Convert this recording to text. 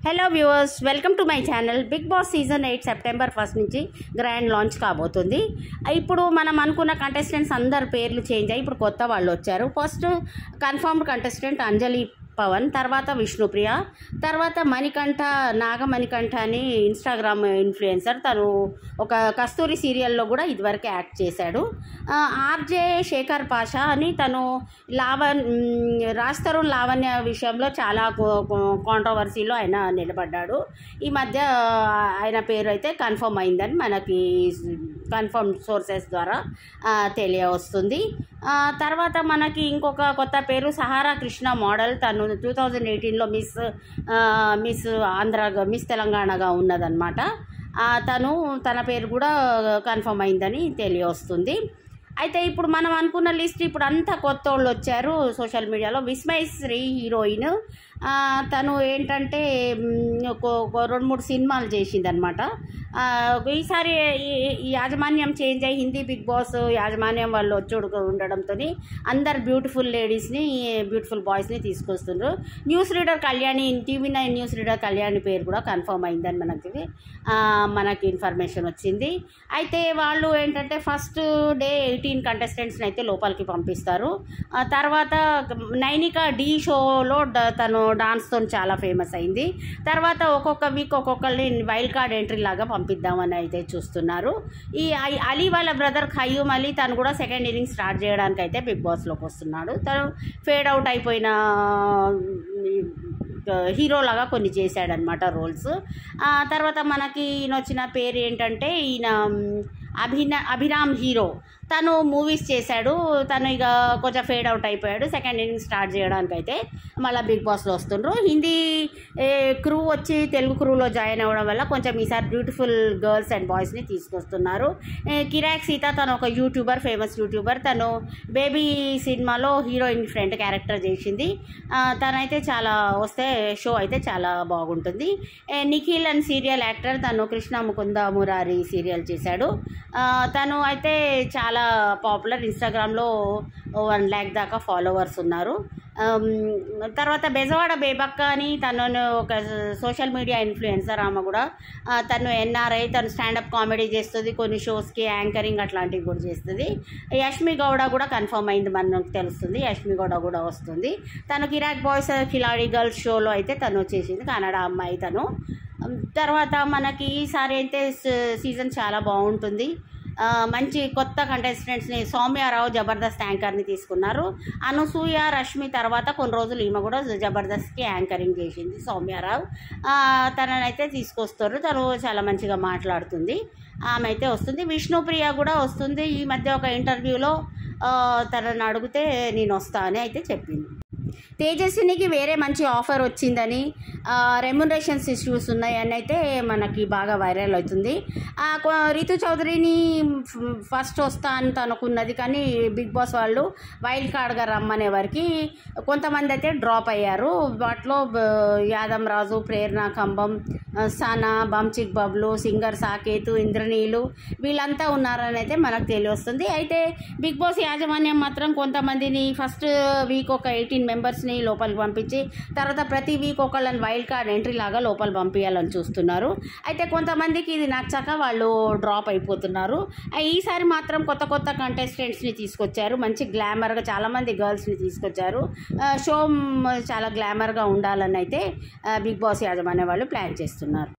Hello viewers, welcome to my channel. Bigg Boss season 8 September 1 నుంచి grand launch కాబోతుంది. ఇప్పుడు మనం అనుకున్న కంటెస్టెంట్స్ అందరి పేర్లు చేంజ్ అయ్యి ఇప్పుడు కొత్త వాళ్ళు వచ్చారు. ఫస్ట్ కన్ఫర్మ్డ్ కంటెస్టెంట్ అంజలి పవన్, తర్వాత విష్ణుప్రియ, తర్వాత మణికంఠ, నాగమణికంఠ అని ఇన్స్టాగ్రామ్ ఇన్ఫ్లుయెన్సర్. తను ఒక కస్తూరి సీరియల్లో కూడా ఇదివరకు యాక్ట్ చేశాడు. ఆర్జే శేఖర్ పాషా అని తను రాజ్ తరుణ్ లావణ్య విషయంలో చాలా కాంట్రవర్సీలో ఆయన నిలబడ్డాడు. ఈ మధ్య ఆయన పేరు అయితే కన్ఫర్మ్ అయిందని మనకి కన్ఫర్మ్ సోర్సెస్ ద్వారా తెలియవస్తుంది. తర్వాత మనకి ఇంకొక కొత్త పేరు సహారా కృష్ణ మోడల్. తను 2018లో మిస్ మిస్ తెలంగాణగా ఉన్నదన్నమాట. తన పేరు కూడా కన్ఫర్మ్ అయిందని తెలియవస్తుంది. అయితే ఇప్పుడు మనం అనుకున్న లిస్ట్ ఇప్పుడు అంతా కొత్త వాళ్ళు వచ్చారు సోషల్ మీడియాలో. విస్మయ్ శ్రీ హీరోయిన్. తను ఏంటంటే 2-3 సినిమాలు చేసిందనమాట. ఈసారి యాజమాన్యం చేంజ్ అయ్యి హిందీ బిగ్ బాస్ యాజమాన్యం వాళ్ళు ఉండడంతో అందరు బ్యూటిఫుల్ లేడీస్ని, బ్యూటిఫుల్ బాయ్స్ని తీసుకొస్తున్నారు. News reader Kalyani, TV9 news reader Kalyani పేరు కూడా కన్ఫర్మ్ అయిందని మనకి ఇన్ఫర్మేషన్ వచ్చింది. అయితే వాళ్ళు ఏంటంటే ఫస్ట్ డే 18 కంటెస్టెంట్స్ని అయితే లోపలికి పంపిస్తారు. తర్వాత నైనిక డి షోలో తను డాన్స్తో చాలా ఫేమస్ అయింది. తర్వాత ఒక్కొక్క వీక్ ఒక్కొక్కరిని వైల్డ్ కార్డ్ ఎంట్రీ లాగా పంపిద్దామని అయితే చూస్తున్నారు. ఈ అలీ వాళ్ళ బ్రదర్ ఖయ్యూమ్ అలీ తను కూడా సెకండ్ ఇన్నింగ్ స్టార్ట్ చేయడానికి అయితే బిగ్ బాస్లోకి వస్తున్నాడు. తను ఫేడ్ అవుట్ అయిపోయిన హీరోలాగా కొన్ని చేశాడనమాట రోల్స్. తర్వాత మనకి ఈయన వచ్చిన పేరు ఏంటంటే ఈయన అభిరామ్ హీరో. తను మూవీస్ చేశాడు. తను ఇక కొంచెం ఫేడ్ అవుట్ అయిపోయాడు. సెకండ్ ఇన్నింగ్ స్టార్ట్ చేయడానికి అయితే మళ్ళీ బిగ్ బాస్లో వస్తుండ్రు. హిందీ క్రూ వచ్చి తెలుగు క్రూలో జాయిన్ అవ్వడం వల్ల కొంచెం ఈసారి బ్యూటిఫుల్ గర్ల్స్ అండ్ బాయ్స్ని తీసుకొస్తున్నారు. కిరాక్ సీత తను ఒక యూట్యూబర్, ఫేమస్ యూట్యూబర్. తను బేబీ సినిమాలో హీరోయిన్ ఫ్రెండ్ క్యారెక్టర్ చేసింది. తనైతే చాలా వస్తే షో అయితే చాలా బాగుంటుంది. Nikhil and serial actor. తను కృష్ణ ముకుంద మురారి సీరియల్ చేశాడు. తను అయితే చాలా పాపులర్. ఇన్స్టాగ్రామ్లో 1 lakh దాకా ఫాలోవర్స్ ఉన్నారు. తర్వాత బెజవాడ బేబక్క అని తను ఒక సోషల్ మీడియా ఇన్ఫ్లుయెన్సర్. ఆమె కూడా తను NRI. తను స్టాండప్ కామెడీ చేస్తుంది, కొన్ని షోస్కి యాంకరింగ్ అట్లాంటివి కూడా చేస్తుంది. యష్మి గౌడ కూడా కన్ఫర్మ్ అయింది మనకు తెలుస్తుంది. యష్మి గౌడ కూడా వస్తుంది. తను కిరాక్ బాయ్స్ కిలాడి గర్ల్స్ షోలో అయితే తను చేసింది, కన్నడ అమ్మాయి తను. తర్వాత మనకి ఈసారి అయితే సీజన్ చాలా బాగుంటుంది. మంచి కొత్త కంటెస్టెంట్స్ని సౌమ్యారావు జబర్దస్త్ యాంకర్ని తీసుకున్నారు. అనసూయ రష్మి తర్వాత కొన్ని రోజులు ఈమె కూడా జబర్దస్త్కి యాంకరింగ్ చేసింది సౌమ్యారావు. తననైతే తీసుకొస్తారు. తను చాలా మంచిగా మాట్లాడుతుంది. ఆమె అయితే వస్తుంది. విష్ణుప్రియ కూడా వస్తుంది. ఈ మధ్య ఒక ఇంటర్వ్యూలో తనని అడిగితే నేను వస్తా అని అయితే చెప్పింది. తేజస్వినికి వేరే మంచి ఆఫర్ వచ్చిందని, రెమ్యునరేషన్స్ ఇష్యూస్ ఉన్నాయని అయితే మనకి బాగా వైరల్ అవుతుంది. రితు చౌదరిని ఫస్ట్ వస్తా అని అనుకున్నది, కానీ బిగ్ బాస్ వాళ్ళు వైల్డ్ కార్డ్గా రమ్మనే వారికి కొంతమంది అయితే డ్రాప్ అయ్యారు. వాటిలో యాదం రాజు, ప్రేరణ కంబం, సనా, బంచిక్ బబ్లు, సింగర్ సాకేతు, ఇంద్రనీలు వీళ్ళంతా ఉన్నారని అయితే మనకు తెలియవస్తుంది. అయితే బిగ్ బాస్ యాజమాన్యం మాత్రం కొంతమందిని ఫస్ట్ వీక్ ఒక 18 మెంబర్స్ని లోపలికి పంపించి తర్వాత ప్రతి వీక్ ఒకళ్ళని వైల్డ్ కార్డ్ ఎంట్రీ లాగా లోపల పంపించాలని చూస్తున్నారు. అయితే కొంతమందికి ఇది నచ్చక వాళ్ళు డ్రాప్ అయిపోతున్నారు. ఈసారి మాత్రం కొత్త కొత్త కంటెస్టెంట్స్ని తీసుకొచ్చారు. మంచి గ్లామర్గా చాలామంది గర్ల్స్ని తీసుకొచ్చారు. షో చాలా గ్లామర్గా ఉండాలని అయితే బిగ్ బాస్ యాజమాన్య వాళ్ళు ప్లాన్ చేస్తున్నారు.